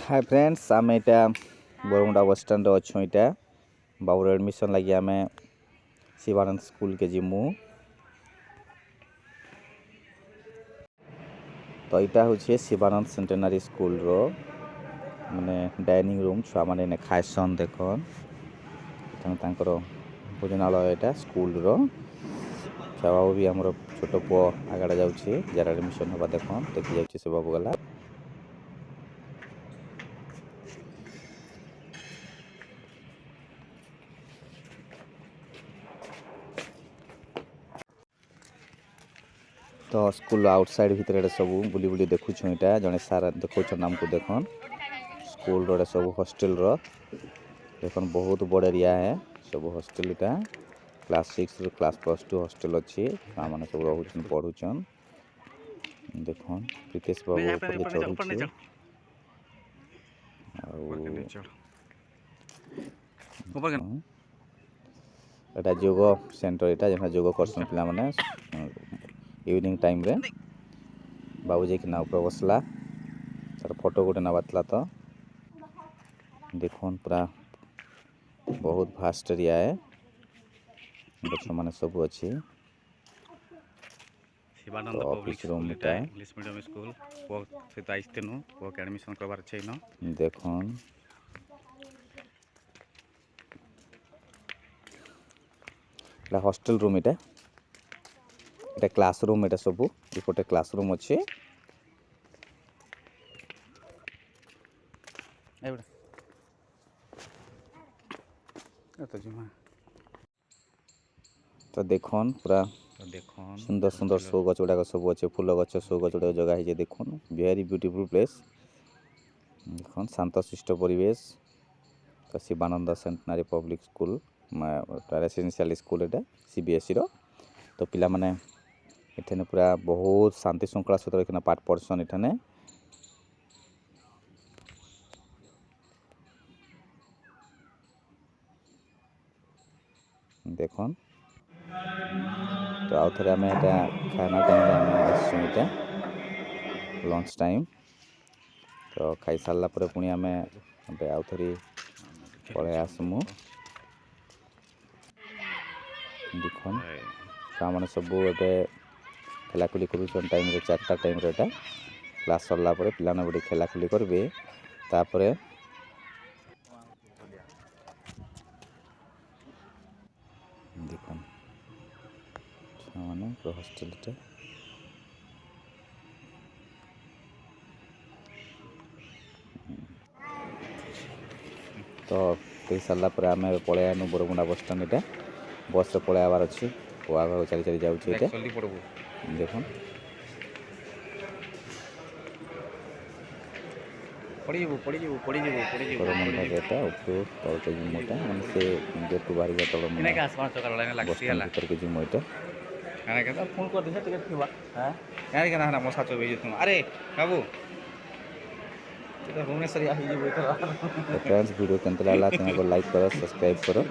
hi friends आम यहाँ Bermuda bus stand अच्छु यहाँ बाबूर एडमिशन लगे आम शिवानंद स्कूल के जिमु तो यहाँ हूँ शिवानंद सेंटेनरी स्कूल रो माने डाइनिंग रूम छुआ मैंने खाएसन देखन भोजनालय यहाँ स्कूल रो छुआ बाबू भी आम छोट पु आगड़ा जाऊँगी जार एडमिशन हवा देखन देखी जाऊँगी से बाबू गला तो स्कूल आउटसाइड भितर सब बुली बुली देखुँ यहाँ जड़े सार देखुन आमको देखन स्कूल रो सब हॉस्टल रो देखन बहुत बड़ एरिया है सब हॉस्टल इटा क्लास 6 रू क्लास +2 हॉस्टल अच्छी मैंने सब रोचन पढ़ुचन देखन प्रीतेश बाबू ऊपर के चढ़ुचे एटा योग सेंटर यहाँ जहाँ योग करसन पिला माने इवनिंग टाइम रे बाबू जी ना ऊपर बसला तार फोटो गोटे नबाला तो देखन पूरा बहुत भास्ट एरिया है गछ माने सब अच्छी शिवानंद पब्लिक स्कूल इटा इंग्लिश मीडियम स्कूल पो सहित आइस्तेनु पो के एडमिशन करबार छै न देखन एटा हॉस्टल रूम इटा क्लासरूम एटा सब इपटे क्लासरूम अच्छे तो देखन पूरा सुंदर सुंदर शो गछ गुड़ाक सब अच्छे फूल गछ शो गछ गुड़ाक जगह है देखुन वेरी ब्यूटीफुल प्लेस देखन शांत शिष्ट परिवेश तो Shivanand centenary public school residential school एटा सीबीएसई रो तो पिला माने इठने पूरा बहुत शांति श्रृंखला सहित पाठ पढ़सन इठने देखन तो आउ थे आम खाना टाइम आसटा लंच टाइम तो खाई सारा पुणी आम आउ थे पलि आसमु देखन छुआ मैंने सब ए खेलाखुली कर टाइम 4टा टाइम एटा क्लास सरला पिला गोटे खेलाखुली करेंगे तापर देखन छुआ मैंने हॉस्टल तो कही सारा आम पलि आनु बरमुंडा बस स्टैंड इटा बस रे पलि आवार अच्छी आगे चली चली जाऊँगी देखन बरमुंडा गेटा उपरू तल के जिमटा माने से गेट बाहर तल भीतर के जिम इटा फोन कर दे टिकट थिबा हां यार के ना मसा चबे जे तुम अरे बाबू भुवनेश्वरी आ ही जे फ्रेंड्स वीडियो केनता लागला चैनल को लाइक करो सब्सक्राइब करो